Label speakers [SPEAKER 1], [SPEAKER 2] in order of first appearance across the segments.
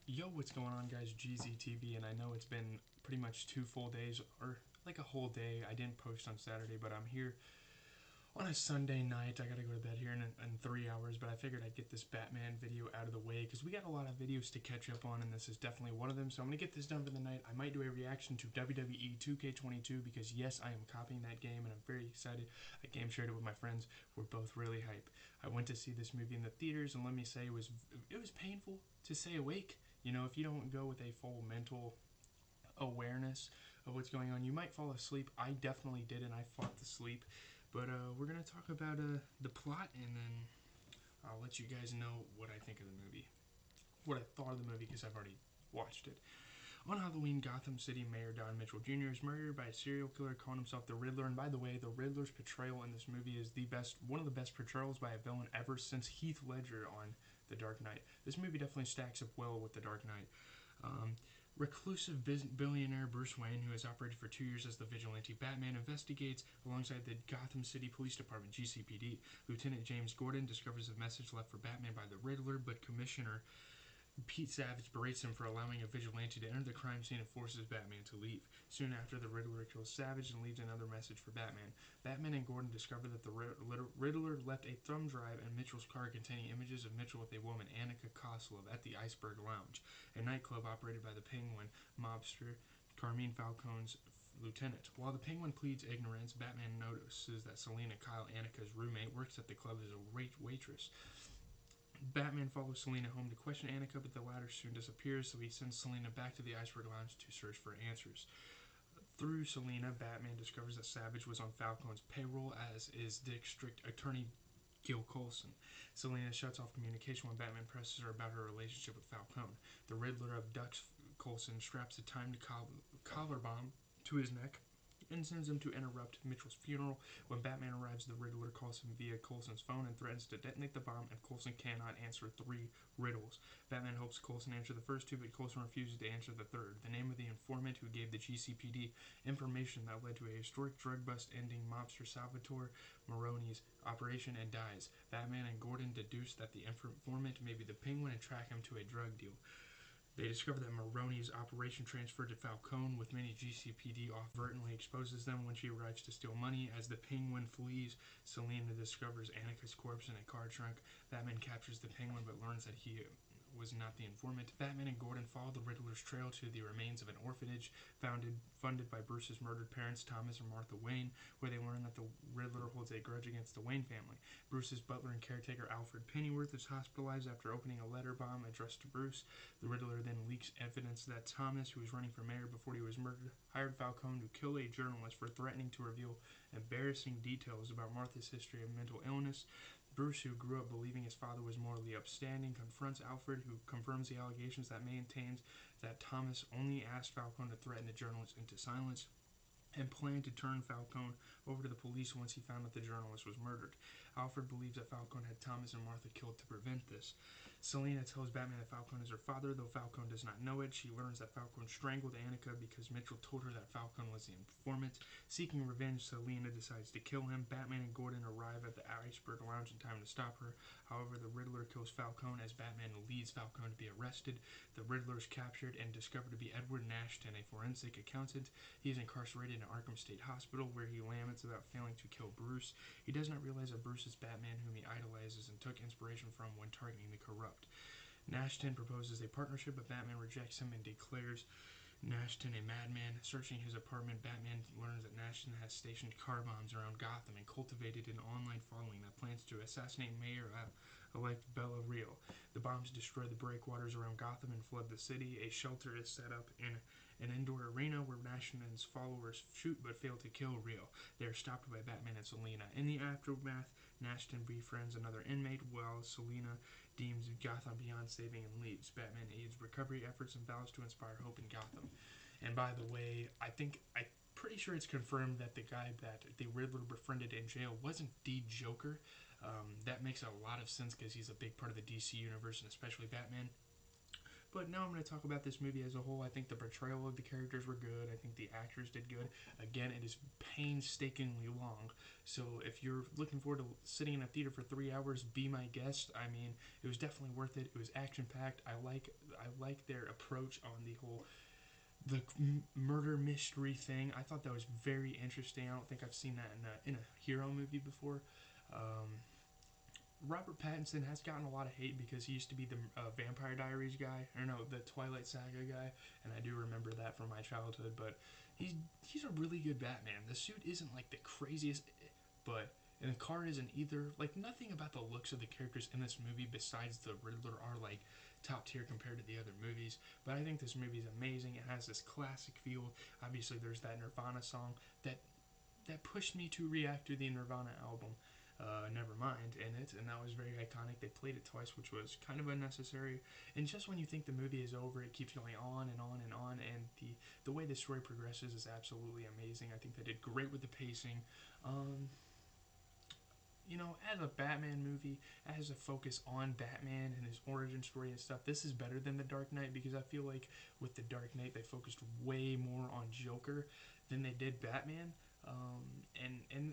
[SPEAKER 1] Yo, what's going on, guys? GZTV, and I know it's been pretty much 2 full days, or like a whole day. I didn't post on Saturday, but I'm here on a Sunday night. I gotta go to bed here in 3 hours, but I figured I'd get this Batman video out of the way because we got a lot of videos to catch up on, and this is definitely one of them. So I'm gonna get this done for the night. I might do a reaction to WWE 2K22 because yes, I am copying that game, and I'm very excited. I game shared it with my friends. We're both really hype. I went to see this movie in the theaters, and let me say it was painful to stay awake. You know, if you don't go with a full mental awareness of what's going on, you might fall asleep. I definitely did, and I fought the sleep. But we're going to talk about the plot, and then I'll let you guys know what I think of the movie. What I thought of the movie, because I've already watched it. On Halloween, Gotham City Mayor Don Mitchell Jr. is murdered by a serial killer calling himself the Riddler. And by the way, the Riddler's portrayal in this movie is one of the best portrayals by a villain ever since Heath Ledger on The Dark Knight. This movie definitely stacks up well with The Dark Knight. Reclusive billionaire Bruce Wayne, who has operated for 2 years as the vigilante Batman, investigates alongside the Gotham City Police Department, GCPD. Lieutenant James Gordon discovers a message left for Batman by the Riddler, but Commissioner Pete Savage berates him for allowing a vigilante to enter the crime scene and forces Batman to leave. Soon after, the Riddler kills Savage and leaves another message for Batman. Batman and Gordon discover that the Riddler left a thumb drive in Mitchell's car containing images of Mitchell with a woman, Annika Koslov, at the Iceberg Lounge, a nightclub operated by the Penguin mobster Carmine Falcone's lieutenant. While the Penguin pleads ignorance, Batman notices that Selina Kyle, Annika's roommate, works at the club as a waitress. Batman follows Selina home to question Annika, but the latter soon disappears, so he sends Selina back to the Iceberg Lounge to search for answers. Through Selina, Batman discovers that Savage was on Falcone's payroll, as is district attorney Gil Coulson. Selina shuts off communication when Batman presses her about her relationship with Falcone. The Riddler abducts Coulson, straps a timed collar bomb to his neck, and sends him to interrupt Mitchell's funeral. When Batman arrives, the Riddler calls him via Coulson's phone and threatens to detonate the bomb if Coulson cannot answer 3 riddles. Batman hopes Coulson answer the first 2, but Coulson refuses to answer the third. The name of the informant who gave the GCPD information that led to a historic drug bust ending mobster Salvatore Maroni's operation and dies. Batman and Gordon deduce that the informant may be the Penguin and track him to a drug deal. They discover that Maroni's operation transferred to Falcone, with many GCPD inadvertently exposes them when she arrives to steal money. As the Penguin flees, Selina discovers Annika's corpse in a car trunk. Batman captures the Penguin but learns that he was not the informant. Batman and Gordon follow the Riddler's trail to the remains of an orphanage funded by Bruce's murdered parents, Thomas and Martha Wayne, where they learn that the Riddler holds a grudge against the Wayne family. Bruce's butler and caretaker, Alfred Pennyworth, is hospitalized after opening a letter bomb addressed to Bruce. The Riddler then leaks evidence that Thomas, who was running for mayor before he was murdered, hired Falcone to kill a journalist for threatening to reveal embarrassing details about Martha's history of mental illness. Bruce, who grew up believing his father was morally upstanding, confronts Alfred, who confirms the allegations that maintains that Thomas only asked Falcone to threaten the journalist into silence, and planned to turn Falcone over to the police once he found out the journalist was murdered. Alfred believes that Falcone had Thomas and Martha killed to prevent this. Selina tells Batman that Falcone is her father, though Falcone does not know it. She learns that Falcone strangled Annika because Mitchell told her that Falcone was the informant. Seeking revenge, Selina decides to kill him. Batman and Gordon arrive at the Iceberg Lounge in time to stop her. However, the Riddler kills Falcone as Batman leads Falcone to be arrested. The Riddler is captured and discovered to be Edward Nashton, a forensic accountant. He is incarcerated in Arkham State Hospital, where he laments about failing to kill Bruce. He does not realize that Bruce is Batman, whom he idolizes and took inspiration from when targeting the corrupt. Nashton proposes a partnership, but Batman rejects him and declares Nashton a madman. Searching his apartment, Batman learns that Nashton has stationed car bombs around Gotham and cultivated an online following that plans to assassinate Mayor-elect Bella Real. The bombs destroy the breakwaters around Gotham and flood the city. A shelter is set up in an indoor arena where Nashton's followers shoot but fail to kill Real. They are stopped by Batman and Selina. In the aftermath, Nashton befriends another inmate, while Selina deems Gotham beyond saving and leaves. Batman aids recovery efforts and vows to inspire hope in Gotham. And by the way, I'm pretty sure it's confirmed that the guy that the Riddler befriended in jail wasn't the Joker. That makes a lot of sense because he's a big part of the DC universe and especially Batman. But now I'm going to talk about this movie as a whole. I think the portrayal of the characters were good. I think the actors did good. Again, it is painstakingly long. So if you're looking forward to sitting in a theater for 3 hours, be my guest. I mean, it was definitely worth it. It was action packed. I like their approach on the whole murder mystery thing. I thought that was very interesting. I don't think I've seen that in a hero movie before. Robert Pattinson has gotten a lot of hate because he used to be the Vampire Diaries guy, or no, the Twilight Saga guy, and I do remember that from my childhood. But he's a really good Batman. The suit isn't like the craziest, but and the car isn't either. Like nothing about the looks of the characters in this movie besides the Riddler are like top tier compared to the other movies. But I think this movie is amazing. It has this classic feel. Obviously, there's that Nirvana song that pushed me to react to the Nirvana album. Nevermind in it, and that was very iconic. They played it twice, which was kind of unnecessary. And just when you think the movie is over, it keeps going on and on and on. And the way the story progresses is absolutely amazing. I think they did great with the pacing. As a Batman movie, as a focus on Batman and his origin story and stuff, this is better than The Dark Knight because I feel like with The Dark Knight, they focused way more on Joker than they did Batman.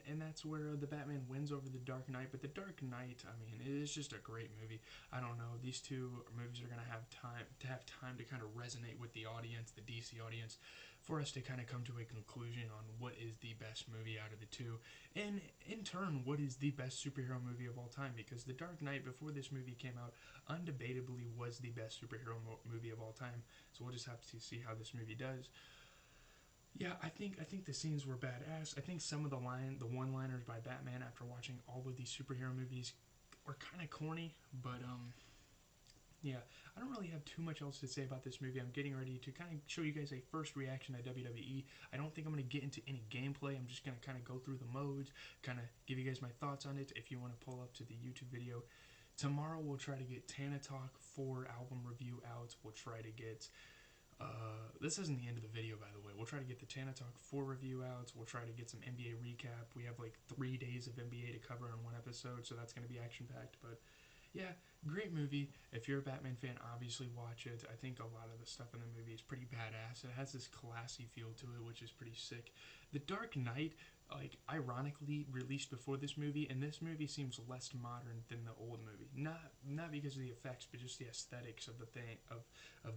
[SPEAKER 1] And that's where the Batman wins over The Dark Knight. But The Dark Knight, I mean, it is just a great movie. I don't know. These two movies are gonna have time to kind of resonate with the audience, the DC audience, for us to kind of come to a conclusion on what is the best movie out of the two, and in turn, what is the best superhero movie of all time? Because The Dark Knight, before this movie came out, undebatably was the best superhero movie of all time. So we'll just have to see how this movie does. Yeah, I think the scenes were badass. I think some of the one-liners by Batman after watching all of these superhero movies were kind of corny, but yeah, I don't really have too much else to say about this movie. I'm getting ready to kind of show you guys a first reaction to WWE. I don't think I'm going to get into any gameplay. I'm just going to kind of go through the modes, kind of give you guys my thoughts on it. If you want to pull up to the YouTube video, tomorrow we'll try to get Tana Talk 4 album review out. We'll try to get this isn't the end of the video, by the way. We'll try to get the Tana Talk 4 review out. We'll try to get some NBA recap. We have like 3 days of NBA to cover on one episode, so that's going to be action-packed. But yeah, great movie. If you're a Batman fan, obviously watch it. I think a lot of the stuff in the movie is pretty badass. It has this classy feel to it, which is pretty sick. The Dark Knight, like, ironically released before this movie, and this movie seems less modern than the old movie. Not because of the effects, but just the aesthetics of the thing of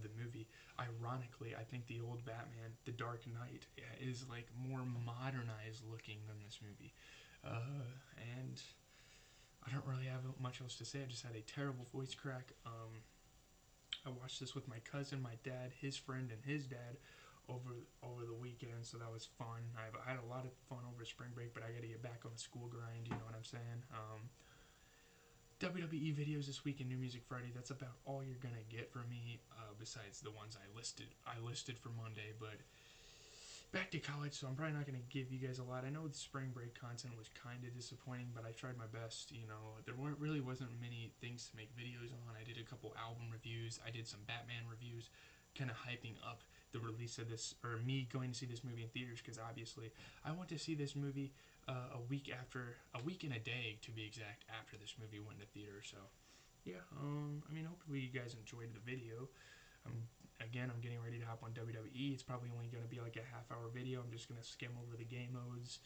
[SPEAKER 1] the movie. Ironically, I think the old Batman, The Dark Knight, is like more modernized looking than this movie. And I don't really have much else to say. I just had a terrible voice crack. I watched this with my cousin, my dad, his friend, and his dad over the weekend, so that was fun. I had a lot of fun over spring break, but I got to get back on the school grind. You know what I'm saying? WWE videos this week and New Music Friday. That's about all you're gonna get from me, besides the ones I listed for Monday. But back to college, so I'm probably not going to give you guys a lot. I know the spring break content was kind of disappointing, but I tried my best. There really wasn't many things to make videos on. I did a couple album reviews. I did some Batman reviews, kind of hyping up the release of this, or me going to see this movie in theaters, because obviously I went to see this movie a week and a day, to be exact, after this movie went to theater. So, yeah, hopefully you guys enjoyed the video. I'm getting ready to hop on WWE. It's probably only going to be like a half-hour video. I'm just going to skim over the game modes,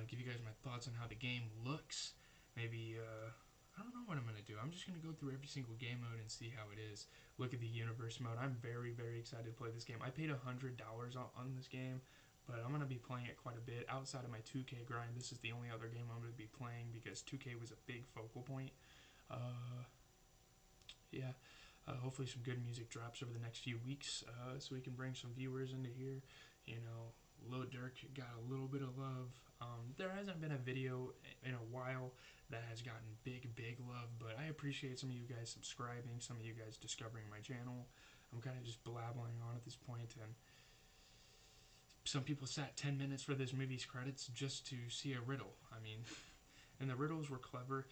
[SPEAKER 1] give you guys my thoughts on how the game looks. Maybe, I don't know what I'm going to do. I'm just going to go through every single game mode and see how it is. Look at the universe mode. I'm very, very excited to play this game. I paid $100 on this game, but I'm going to be playing it quite a bit. Outside of my 2K grind, this is the only other game I'm going to be playing because 2K was a big focal point. Yeah. Hopefully some good music drops over the next few weeks, so we can bring some viewers into here. Lil Durk got a little bit of love. There hasn't been a video in a while that has gotten big love, but I appreciate some of you guys subscribing, some of you guys discovering my channel. I'm kind of just blabbling on at this point, and some people sat 10 minutes for this movie's credits just to see a riddle. And the riddles were clever.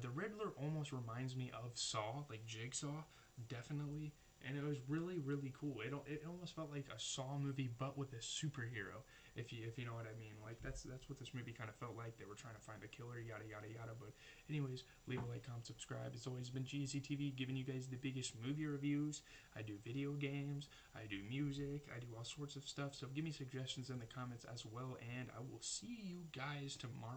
[SPEAKER 1] The Riddler almost reminds me of Saw, like Jigsaw, definitely. And it was really, really cool. It almost felt like a Saw movie, but with a superhero. if you know what I mean. Like that's what this movie kind of felt like. They were trying to find the killer, yada yada yada. But anyways, leave a like, comment, subscribe. It's always been GZTV giving you guys the biggest movie reviews. I do video games, I do music, I do all sorts of stuff. So give me suggestions in the comments as well, and I will see you guys tomorrow.